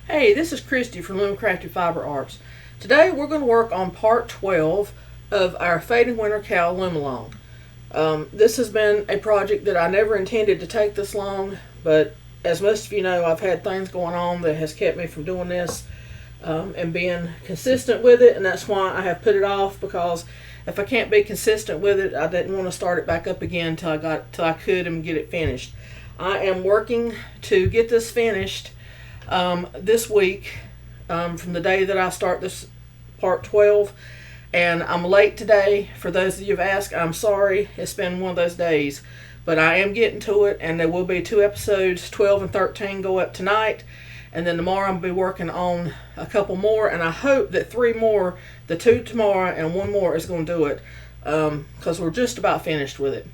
Hey, this is Christy from Loom Crafted Fiber Arts. Today we're going to work on part 12 of our Fading Winter Cowl Loom Along. This has been a project that I never intended to take this long, but as most of you know, I've had things going on that has kept me from doing this and being consistent with it, and that's why I have put it off, because if I can't be consistent with it, I didn't want to start it back up again till I could and get it finished. I am working to get this finished this week, from the day that I start this part 12, and I'm late today. For those of you who've asked, I'm sorry. It's been one of those days, but I am getting to it, and there will be 2 episodes, 12 and 13, go up tonight, and then tomorrow I'll be working on a couple more, and I hope that 3 more, the 2 tomorrow and 1 more, is going to do it, because we're just about finished with it.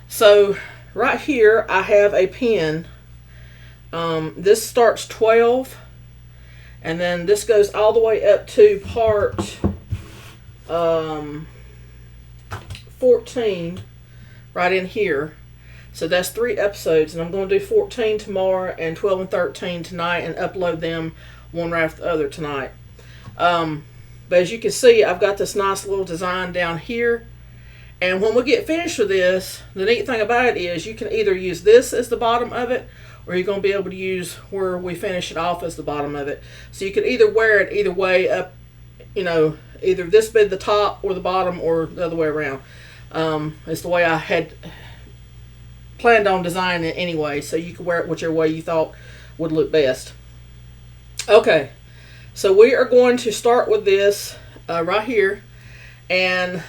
So right here I have a pin. This starts 12, and then this goes all the way up to part 14 right in here. So that's 3 episodes, and I'm going to do 14 tomorrow and 12 and 13 tonight and upload them one right after the other tonight. But as you can see, I've got this nice little design down here, and when we get finished with this, the neat thing about it is you can either use this as the bottom of it, or you're going to be able to use where we finish it off as the bottom of it. So you can either wear it either way up, either this be the top or the bottom, or the other way around. It's the way I had planned on designing it anyway, so you can wear it whichever way you thought would look best. Okay, so we are going to start with this right here, and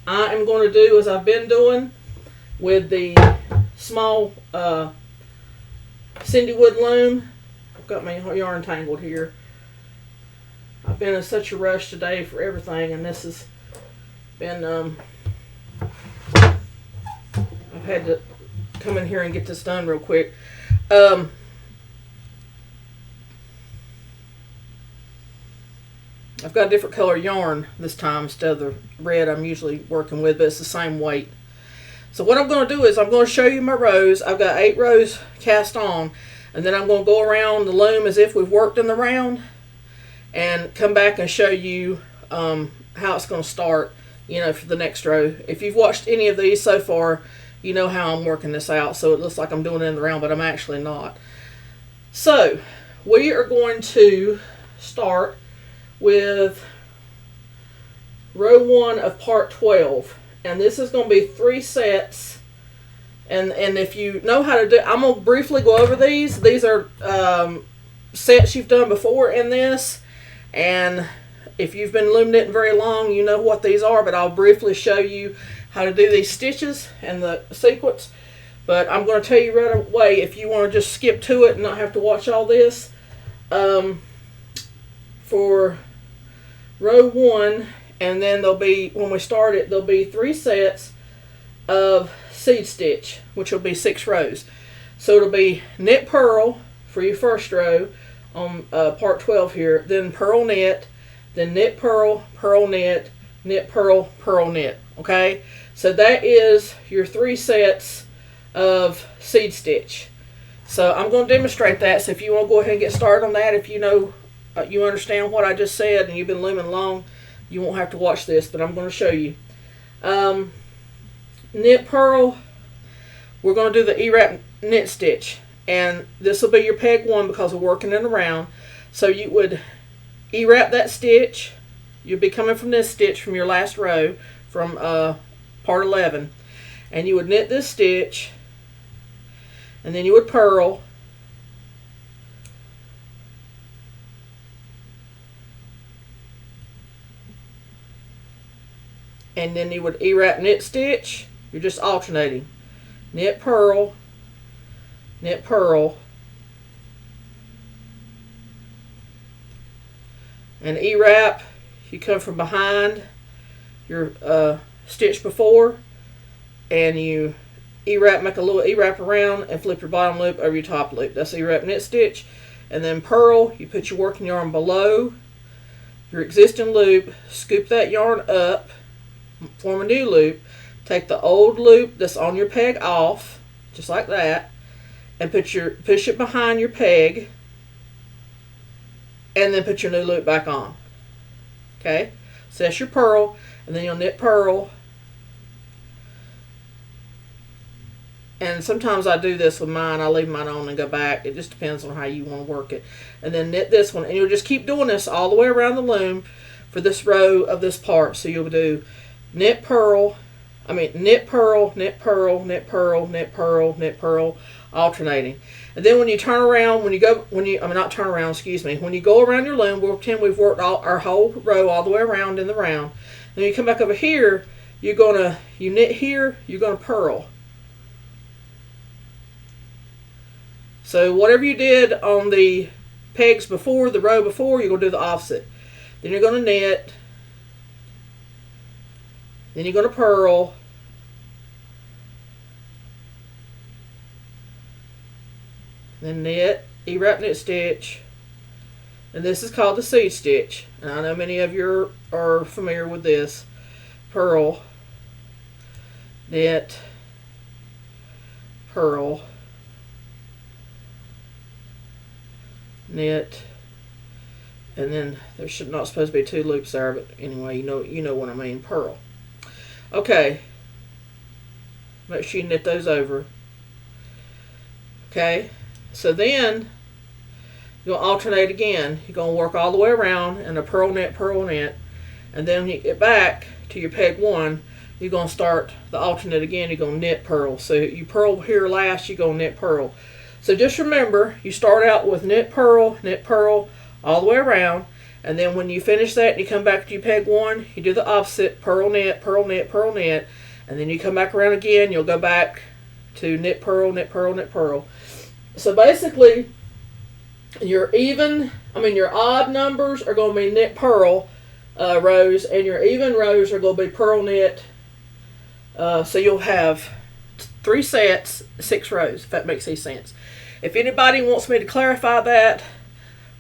I am going to do as I've been doing with the small Cindy Wood loom. I've got my yarn tangled here. I've been in such a rush today for everything, and this has been I've had to come in here and get this done real quick. I've got a different color yarn this time instead of the red I'm usually working with, but it's the same weight. So what I'm going to do is I'm going to show you my rows. I've got 8 rows cast on, and then I'm going to go around the loom as if we've worked in the round, and come back and show you how it's going to start, for the next row. If you've watched any of these so far, you know how I'm working this out, so it looks like I'm doing it in the round, but I'm actually not. So we are going to start with row 1 of part 12. And this is going to be 3 sets, and if you know how to do, I'm going to briefly go over these. These are sets you've done before in this, and if you've been loom knitting very long, you know what these are, but I'll briefly show you how to do these stitches and the sequence. But I'm going to tell you right away, if you want to just skip to it and not have to watch all this, for row 1, and then there'll be, when we start it, there'll be 3 sets of seed stitch, which will be 6 rows. So it'll be knit purl for your first row on part 12 here, then purl knit, then knit purl, purl knit, knit purl, purl knit. Okay, so that is your 3 sets of seed stitch. So I'm going to demonstrate that. So if you want to go ahead and get started on that, if you know, you understand what I just said and you've been looming long, you won't have to watch this, but I'm going to show you. Knit purl, we're going to do the E-wrap knit stitch, and this will be your peg 1 because we're working in a round. So you would E-wrap that stitch. You'll be coming from this stitch from your last row, from part 11, and you would knit this stitch, and then you would purl, and then you would E-wrap knit stitch. You're just alternating. Knit purl, knit purl, and E-wrap. You come from behind your stitch before, and you E-wrap, make a little E-wrap around, and flip your bottom loop over your top loop. That's E-wrap knit stitch. And then purl, you put your working yarn below your existing loop, scoop that yarn up, form a new loop, take the old loop that's on your peg off, just like that, and push it behind your peg, and then put your new loop back on. Okay, so that's your purl, and then you'll knit purl. And sometimes I do this with mine. I leave mine on and go back. It just depends on how you want to work it. And then knit this one, and you'll just keep doing this all the way around the loom for this row of this part. So you'll do knit purl, knit purl, knit purl, knit purl, knit purl, knit purl, alternating. And then when you turn around, when you go around your loom, we'll pretend we've worked our whole row all the way around in the round. Then you come back over here, you knit here, you're gonna purl. So whatever you did on the pegs before, the row before, you're gonna do the opposite. Then you're gonna knit, then you're gonna purl, then knit, E-wrap knit stitch, and this is called the seed stitch. And I know many of you are familiar with this. Purl, knit, purl, knit, and then there should not supposed to be 2 loops there, but anyway, you know what I mean. Purl. Okay, make sure you knit those over. Okay, so then you'll alternate again. You're going to work all the way around and a purl, knit, and then when you get back to your peg 1, you're going to start the alternate again. You're going to knit, purl. So you purl here last, you're going to knit, purl. So just remember, you start out with knit, purl, all the way around, and then when you finish that and you come back to your peg 1, you do the opposite, purl, knit, and then you come back around again, you'll go back to knit, purl. So basically, your odd numbers are going to be knit, purl rows, and your even rows are going to be purl, knit. So you'll have 3 sets, 6 rows, if that makes any sense. If anybody wants me to clarify that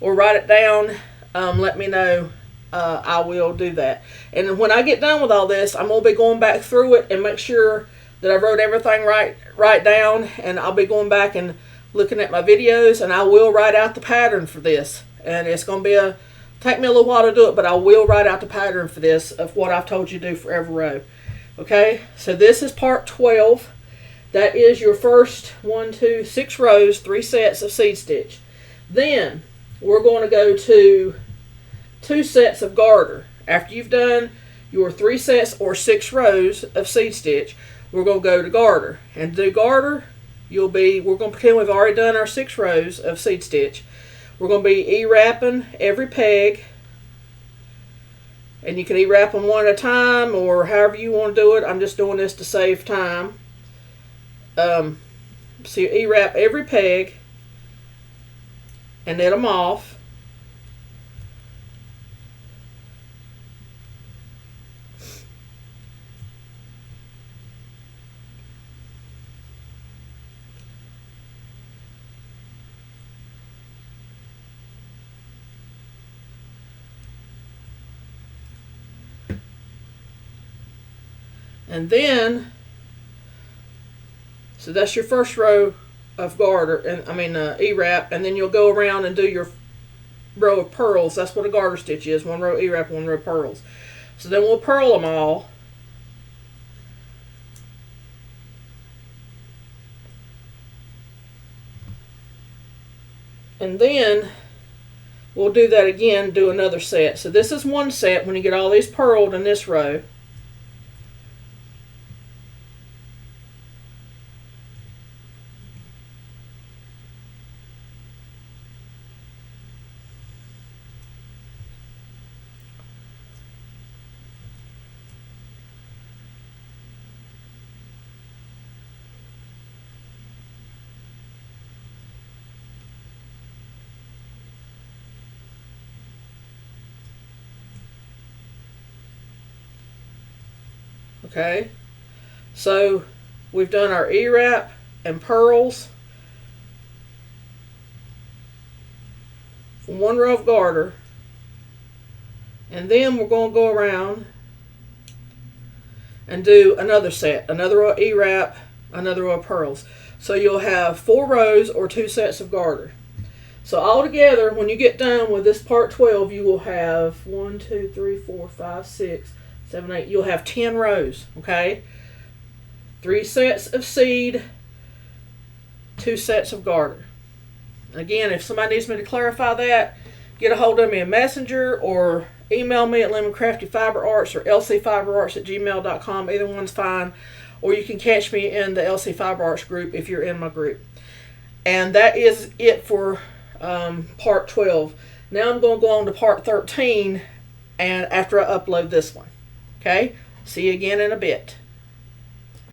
or write it down, let me know. I will do that. And when I get done with all this, I'm going to be going back through it and make sure that I wrote everything right down. And I'll be going back and looking at my videos, and I will write out the pattern for this. And it's going to take me a little while to do it, but I will write out the pattern for this of what I've told you to do for every row. Okay, so this is part 12. That is your first 6 rows, 3 sets of seed stitch. Then we're going to go to 2 sets of garter. After you've done your 3 sets or 6 rows of seed stitch, we're going to go to garter. And to do garter, we're going to pretend we've already done our 6 rows of seed stitch. We're going to be E-wrapping every peg. And you can E-wrap them one at a time or however you want to do it. I'm just doing this to save time. So you E-wrap every peg and knit them off. And then, so that's your first row of garter, and E-wrap, and then you'll go around and do your row of purls. That's what a garter stitch is, 1 row E-wrap, 1 row purls. So then we'll purl them all. And then we'll do that again, do another set. So this is 1 set when you get all these purled in this row. Okay, so we've done our E-wrap and purls from 1 row of garter, and then we're going to go around and do another set, another row of E-wrap, another row of purls. So you'll have 4 rows or 2 sets of garter. So altogether, when you get done with this part 12, you will have 1, 2, 3, 4, 5, 6, 7, 8. You'll have 10 rows, okay? 3 sets of seed, 2 sets of garter. Again, if somebody needs me to clarify that, get a hold of me in Messenger or email me at lemoncraftyfiberarts or lcfiberarts@gmail.com. Either one's fine. Or you can catch me in the LC Fiber Arts group if you're in my group. And that is it for part 12. Now I'm going to go on to part 13 and after I upload this one. Okay? See you again in a bit.